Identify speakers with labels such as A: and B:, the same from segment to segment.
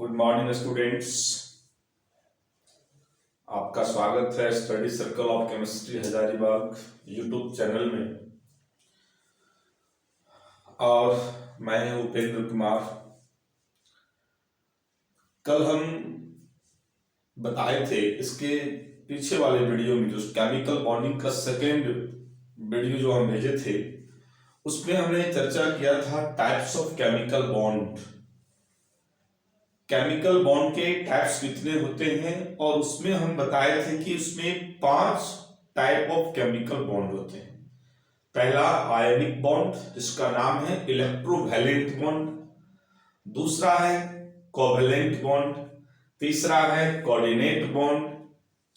A: Good morning students. आपका स्वागत है study circle of chemistry Hazaribagh YouTube channel में। और मैं उपेंद्र कुमार। कल हम बताए थे इसके पीछे वाले वीडियो में, जो केमिकल बॉन्डिंग का सेकेंड वीडियो जो हम भेजे थे, उसमें हमने चर्चा किया था types of chemical bond. Chemical bond के टाइप्स कितने होते हैं, और उसमें हम बताए थे कि उसमें 5 टाइप ऑफ केमिकल बॉन्ड होते हैं। पहला आयनिक बॉन्ड, जिसका नाम है इलेक्ट्रोवैलेंट बॉन्ड। दूसरा है कोवैलेंट बॉन्ड। तीसरा है कोऑर्डिनेट बॉन्ड।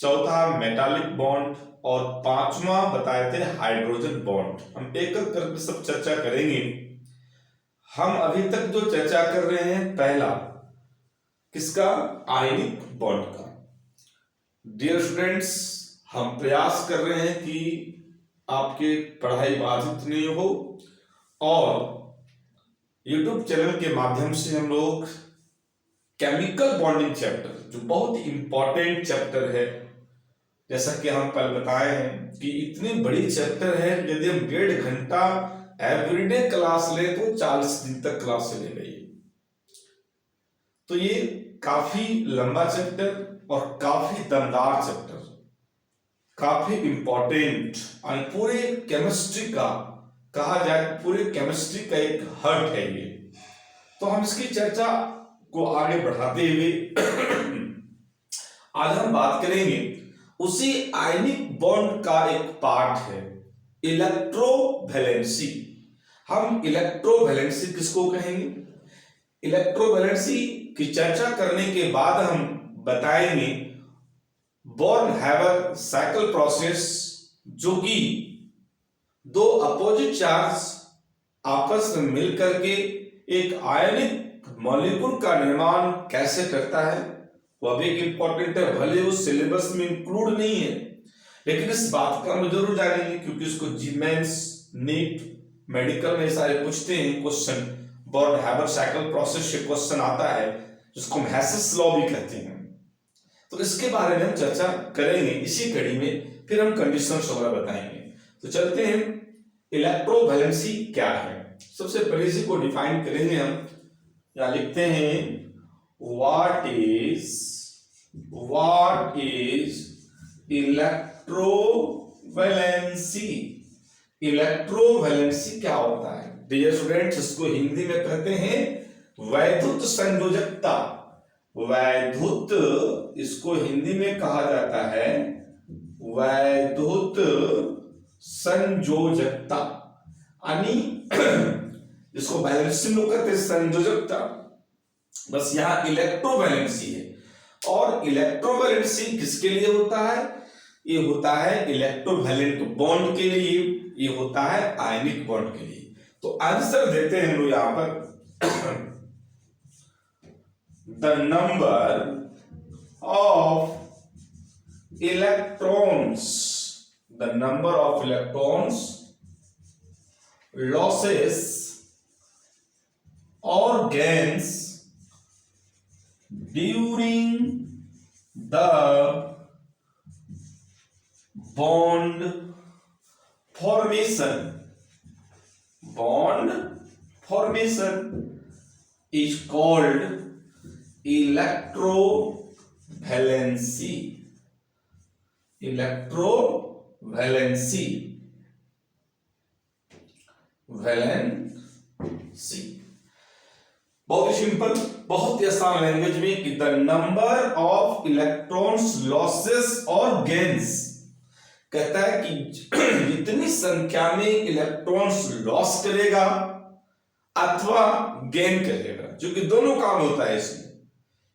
A: चौथा मेटालिक बॉन्ड। और पांचवा बताए थे हाइड्रोजन बॉन्ड। हम एक एक करके सब चर्चा करेंगे। हम अभी तक जो चर्चा कर रहे हैं, पहला किसका? आयनिक बॉन्ड का। डियर स्टूडेंट्स, हम प्रयास कर रहे हैं कि आपके पढ़ाई बाधित नहीं हो, और YouTube चैनल के माध्यम से हम लोग केमिकल बॉन्डिंग चैप्टर, जो बहुत इंपॉर्टेंट चैप्टर है, जैसा कि हम कल बताए हैं कि इतनी बड़ी चैप्टर है, यदि हम 1.5 घंटा एवरीडे क्लास ले तो 40 दिन तक क्लास चलेगा। तो ये काफी लंबा चैप्टर और काफी दमदार चैप्टर, काफी इंपॉर्टेंट, और पूरे केमिस्ट्री का कहा जाए, पूरे केमिस्ट्री का एक हर्ट है ये। तो हम इसकी चर्चा को आगे बढ़ाते हुए आज हम बात करेंगे उसी आयनिक बॉन्ड का एक पार्ट है इलेक्ट्रोवैलेंसी। हम इलेक्ट्रोवैलेंसी किसको कहेंगे? इलेक्ट्रोवैलेंसी की चर्चा करने के बाद हम बताएंगे बॉर्न-हैबर साइकिल प्रोसेस, जो कि 2 अपोजिट चार्ज आपस में मिलकर के एक आयनिक मॉलिक्यूल का निर्माण कैसे करता है, वह भी एक इंपॉर्टेंट है। भले उस सिलेबस में इंक्लूड नहीं है, लेकिन इस बात का हम जरूर जानेंगे, क्योंकि इसको जीमेंस, नीट, मेडिकल में सारे पूछते हैं क्वेश्चन। बॉर्न-हैबर साइकिल प्रोसेस से क्वेश्चन आता है, जिसको हम हेसिस लॉ भी कहते हैं। तो इसके बारे में हम चर्चा करेंगे इसी कड़ी में, फिर हम कंडीशंस वगैरह बताएंगे। तो चलते हैं, इलेक्ट्रोवैलेंसी क्या है। सबसे पहले इसी को डिफाइन करेंगे हम। यहां लिखते हैं व्हाट इज इलेक्ट्रोवैलेंसी। इलेक्ट्रोवैलेंसी क्या होता है? डियर स्टूडेंट्स, इसको हिंदी में कहते हैं वैद्युत संयोजकता। वैद्युत, इसको हिंदी में कहा जाता है वैद्युत संयोजकता, यानी इसको बैलेंसिंग लोग कहते हैं संयोजकता। बस यहां इलेक्ट्रोवैलेंसी है। और इलेक्ट्रोवैलेंसी किसके लिए होता है? ये होता है इलेक्ट्रोवैलेंट बॉन्ड के लिए, ये होता है आयनिक बॉन्ड के लिए। तो आंसर देते हैं हम लोग यहां पर the number of electrons, losses और gains during the bond formation is called electrovalency. बहुत ही सिंपल, बहुत ही आसान लैंग्वेज में कि the number of electrons losses और गेन्स, कहता है कि जितनी संख्या में इलेक्ट्रॉन्स लॉस करेगा अथवा गेन करेगा, जो कि दोनों काम होता है इसमें।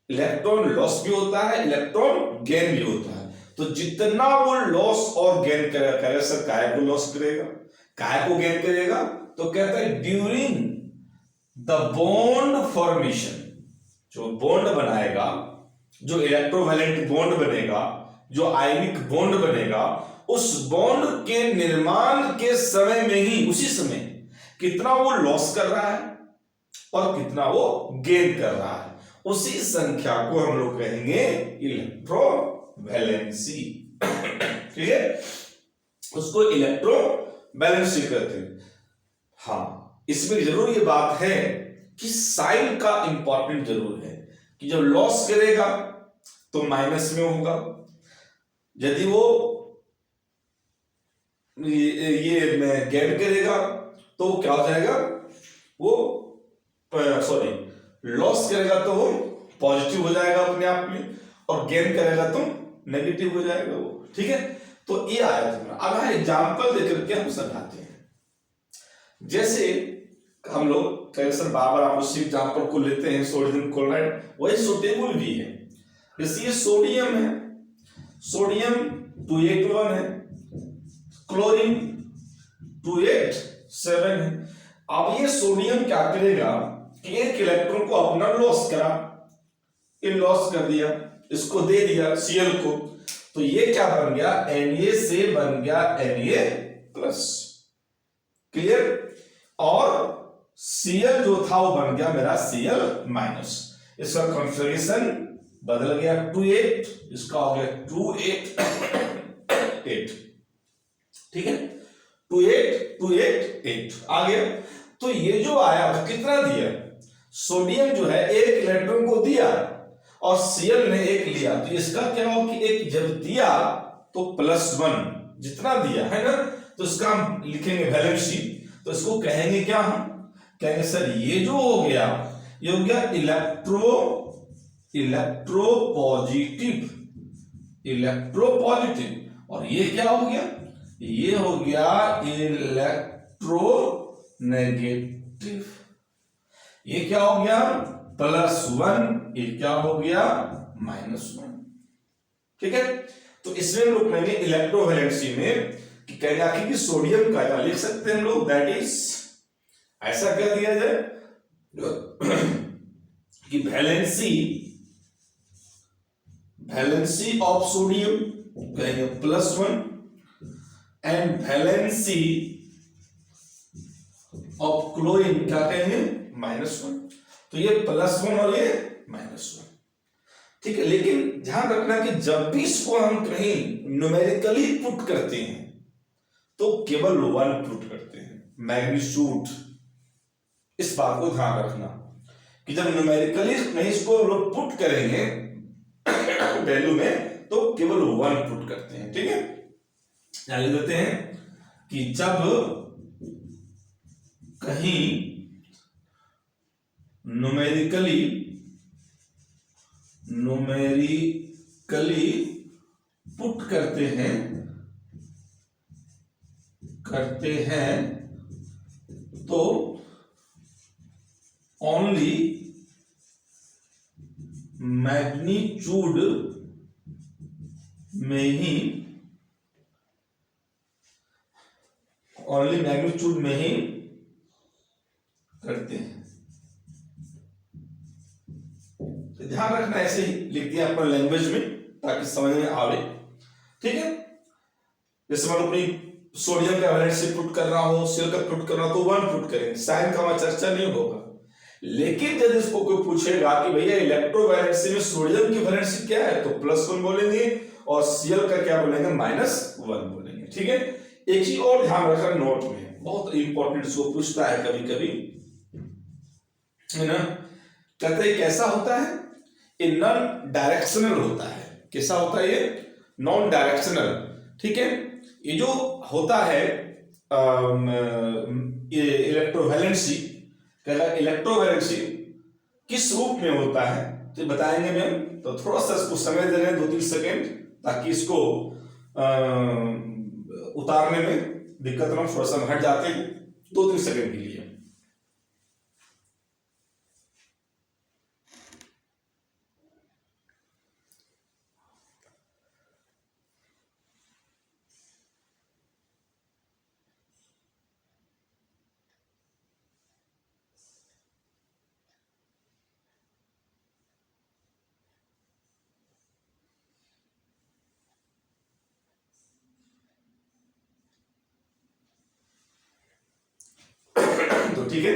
A: इलेक्ट्रॉन लॉस भी होता है, इलेक्ट्रॉन गेन भी होता है। तो जितना वो लॉस और गेन करेगा, सर काय को लॉस करेगा, काय को गेन करेगा, तो कहता है ड्यूरिंग द बॉन्ड फॉर्मेशन। जो बॉन्ड बनाएगा, जो इलेक्ट्रोवैलेंट बॉन्ड बनेगा, जो आयनिक बॉन्ड बनेगा, उस बॉन्ड के निर्माण के समय में ही, उसी समय कितना वो लॉस कर रहा है और कितना वो गेन कर रहा है, उसी संख्या को हम लोग कहेंगे इलेक्ट्रोवैलेंसी। ठीक है, उसको इलेक्ट्रोवैलेंसी कहते हैं। हाँ, इसमें जरूर ये बात है कि साइन का इंपॉर्टेंट जरूर है कि जब लॉस करेगा तो माइनस में होगा, यदि वो ये गेन करेगा तो क्या हो जाएगा, वो सॉरी लॉस करेगा तो वो पॉजिटिव हो जाएगा अपने आप में, और गेन करेगा तो नेगेटिव हो जाएगा वो। ठीक है, तो ये आया तुम्हारा। अब हम एग्जाम्पल देकर के हम समझाते हैं। जैसे हम लोग सर बार बार आप उसी एग्जाम्पल को लेते हैं, सोडियम क्लोराइड, वही सुटेबल भी है। जैसे ये सोडियम है, सोडियम 281 है, क्लोरीन 287 है। अब ये सोडियम क्या करेगा कि एक इलेक्ट्रॉन को अपना लॉस करा, ये लॉस कर दिया, इसको दे दिया Cl को, तो ये क्या बन गया, Na से बन गया Na प्लस। क्लियर? और Cl जो था वो बन गया मेरा Cl माइनस। इसका कॉन्फ़िगरेशन बदल गया 28, इसका हो गया 288। ठीक है, 288 आ गया। तो ये जो आया वो कितना दिया, सोडियम जो है एक इलेक्ट्रॉन को दिया और Cl ने एक लिया, तो इसका क्या हो कि एक जब दिया तो +1 जितना दिया है ना, तो इसका हम लिखेंगे वैलेंसी। तो इसको कहेंगे क्या, हम कहेंगे सर ये जो हो गया ये हो गया इलेक्ट्रो पॉजिटिव, और ये क्या हो गया, ये हो गया इलेक्ट्रो नेगेटिव। ये क्या हो गया +1, ये क्या हो गया -1। ठीक है, तो इसमें हम लोग कहेंगे इलेक्ट्रोवैलेंसी में कि कहना कि सोडियम का लिख सकते हैं हम लोग, दैट इज ऐसा कह दिया जाए कि वैलेंसी ऑफ सोडियम कहेंगे +1 एंड वैलेंसी ऑफ क्लोरीन क्या कहेंगे -1। तो ये +1 और ये -1। ठीक है, लेकिन ध्यान रखना कि जब भी इसको हम कहीं न्यूमेरिकली पुट करते हैं तो केवल 1 पुट करते हैं, मैग्नीट्यूड। इस बात को ध्यान रखना कि जब न्यूमेरिकली नहीं इसको लोग पुट करेंगे वैल्यू में तो केवल 1 पुट करते हैं। ठीक है, ध्यान देते हैं कि जब कहीं न्यूमेरिकली पुट करते हैं तो ओनली मैग्नीट्यूड में ही करते हैं। तो ध्यान रखना, ऐसे ही लिख दिया अपना लैंग्वेज में ताकि समझ में आवे। ठीक है, जैसे मैं अपनी सोडियम का वैलेंसी पुट कर रहा हूं, Cl का पुट कर रहा हूं तो 1 पुट करेंगे, साइन का हमारा चर्चा नहीं होगा। लेकिन जब इसको कोई पूछेगा कि भैया इलेक्ट्रोवैलेंसी में सोडियम की वैलेंसी क्या है, तो +1 बोलेंगे, और Cl का क्या बोलेंगे, -1 बोलेंगे। ठीक है, एक चीज और ध्यान रखना नोट में, बहुत इंपॉर्टेंट, इसको पूछता है कभी कभी, है ना, कहते हैं कैसा होता है, ये नॉन डायरेक्शनल होता है। कैसा होता है ये, नॉन डायरेक्शनल। ठीक है, ये जो होता है इलेक्ट्रोवैलेंसी, इलेक्ट्रोवैलेंसी किस रूप में होता है तो बताएंगे मैम। तो थोड़ा सा इसको समय दे रहे हैं 2-3 सेकेंड, ताकि इसको उतारने में दिक्कत ना, थोड़ा सा हट जाते हैं 2-3 सेकेंड के लिए। तो ठीक है,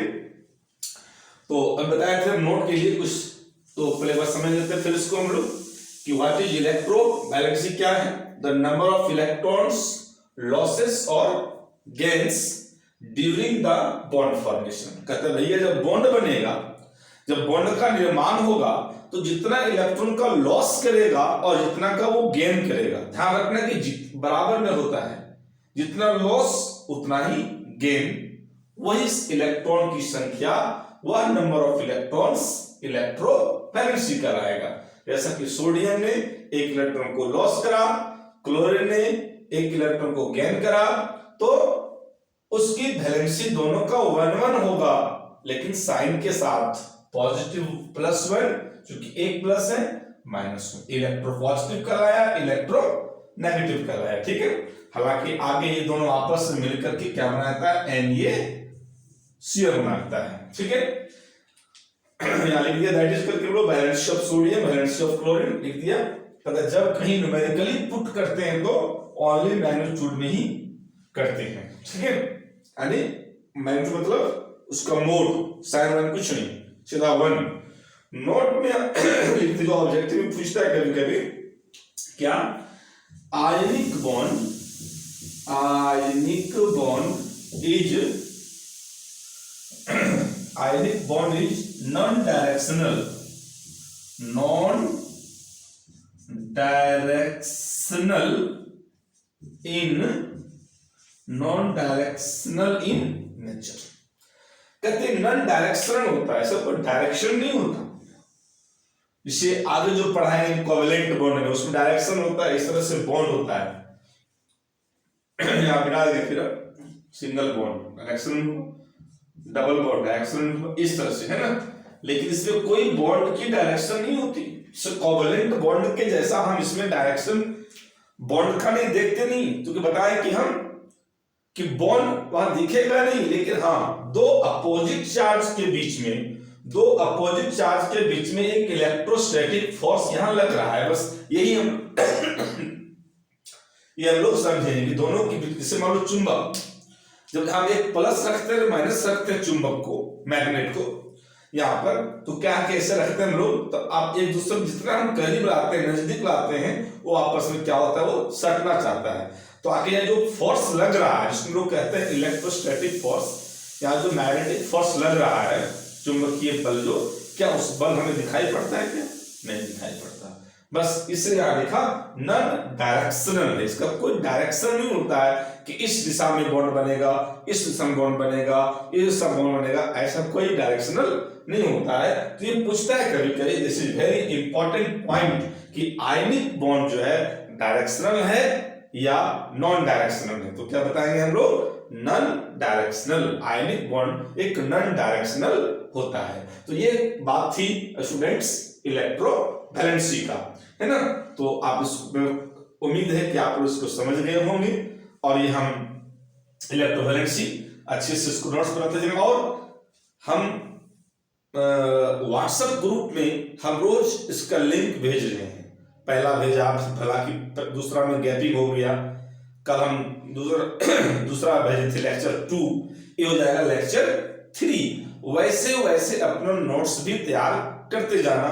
A: तो अब बताया थे नोट के लिए कुछ तो पहले बार समझ लेते हैं फिर इसको हम लोग कि व्हाट इज इलेक्ट्रोवैलेंसी क्या है। The number of electrons losses और gains during the bond formation. कहते भैया जब बॉन्ड बनेगा, जब बॉन्ड का निर्माण होगा तो जितना इलेक्ट्रॉन का लॉस करेगा और जितना का वो गेन करेगा, ध्यान रखना कि बराबर में होता है, जितना लॉस उतना ही गेन। वही इलेक्ट्रॉन की संख्या, वह नंबर ऑफ इलेक्ट्रॉन्स इलेक्ट्रोवैलेंसी कराएगा। जैसा कि सोडियम ने एक इलेक्ट्रॉन को लॉस करा, क्लोरीन ने एक इलेक्ट्रॉन को गेन करा, तो उसकी वैलेंसी दोनों का 1-1 होगा, लेकिन साइन के साथ पॉजिटिव +1, क्योंकि एक प्लस है -1। इलेक्ट्रो पॉजिटिव कहलाया, इलेक्ट्रो नेगेटिव कहलाया, ठीक है। हालांकि आगे ये दोनों आपस में मिलकर के क्या बनाता है, NaCl बनाता है, ठीक है। यहां लिख दिया दैट इज करके लो valency of sodium, valency of chlorine लिख दिया। अगर जब कहीं न्यूमेरिकली पुट करते हैं तो ओनली मैग्नीट्यूड में ही करते हैं, ठीक है। यानी मैग्नीट्यूड मतलब उसका मोड, साइन वन कुछ नहीं, सीधा 1। नोट में लिख दिया, ऑब्जेक्टिव में पूछता है कभी कभी क्या, ionic bond is non directional in nature. कहते नॉन डायरेक्शनल होता है, ऐसा कोई डायरेक्शन नहीं होता। जिसे आगे जो पढ़ाएंगे कोवेलेंट बॉन्ड में, उसमें डायरेक्शन होता है, इस तरह से बॉन्ड होता है। यहां बिना फिर single bond direction, double bond direction, इस तरह से है ना। लेकिन इसमें कोई बॉन्ड की डायरेक्शन नहीं होती। कोवेलेंट बॉन्ड के जैसा हम इसमें डायरेक्शन बॉन्ड का नहीं देखते, नहीं, क्योंकि बताया कि हम कि बॉन्ड वहां दिखेगा नहीं, लेकिन हाँ दो अपोजिट चार्ज के बीच में एक इलेक्ट्रोस्टैटिक फोर्स यहां लग रहा है। बस यही हम ये हम लोग समझेंगे कि दोनों की, जैसे मान लो चुंबक, जब हम एक प्लस रखते हैं माइनस रखते हैं चुंबक को, मैग्नेट को यहाँ पर, तो क्या कैसे रखते हैं हम लोग, तो आप एक दूसरे जितना हम करीब लाते हैं, नजदीक लाते हैं, वो आपस में क्या होता है, वो सटना चाहता है। तो आगे जो फोर्स लग रहा है जिसको लोग कहते हैं इलेक्ट्रोस्टैटिक फोर्स, यहाँ जो मैग्नेटिक फोर्स लग रहा है, चुंबकीय बल, जो क्या उस बल हमें दिखाई पड़ता है क्या, नहीं दिखाई पड़ता। बस इसलिए यहां लिखा नॉन डायरेक्शनल है, इसका कोई डायरेक्शन नहीं होता है कि इस दिशा में बॉन्ड बनेगा, इस दिशा में बॉन्ड बनेगा, इस दिशा में बॉन्ड बनेगा, ऐसा कोई डायरेक्शनल नहीं होता है। तो ये पूछता है कभी कभी, this is very important point, कि आयनिक बॉन्ड जो है डायरेक्शनल है या नॉन डायरेक्शनल है। तो क्या बताएंगे हम लोग, नॉन डायरेक्शनल। आयनिक बॉन्ड एक नॉन डायरेक्शनल होता है। तो ये बात थी स्टूडेंट्स इलेक्ट्रोवैलेंसी का, है ना। तो आप इसको उम्मीद है कि आप इसको समझ गए होंगे, और ये हम इलेक्ट्रोवैलेंसी अच्छे से इसको नोट्स बनाते जाएंगे। और हम व्हाट्सएप ग्रुप में हम रोज इसका लिंक भेज रहे हैं। पहला भेजा आप भला कि दूसरा में गैपिंग हो गया, कल हम दूसरा भेजे थे लेक्चर 2, ये हो जाएगा लेक्चर 3। वैसे वैसे अपना नोट्स भी तैयार करते जाना,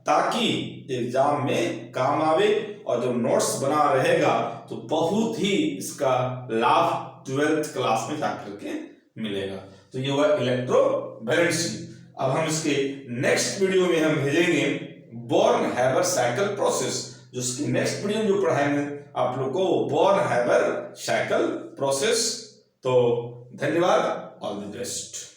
A: ताकि एग्जाम में काम आवे। और जब नोट्स बना रहेगा तो बहुत ही इसका लाभ 12th क्लास में जाकर के मिलेगा। तो ये हुआ इलेक्ट्रोवैलेंसी। अब हम इसके नेक्स्ट वीडियो में हम भेजेंगे बॉर्न-हैबर साइकिल प्रोसेस, जो इसकी नेक्स्ट वीडियो में जो पढ़ाएंगे आप लोग को, बॉर्न-हैबर साइकिल प्रोसेस। तो धन्यवाद, ऑल द बेस्ट।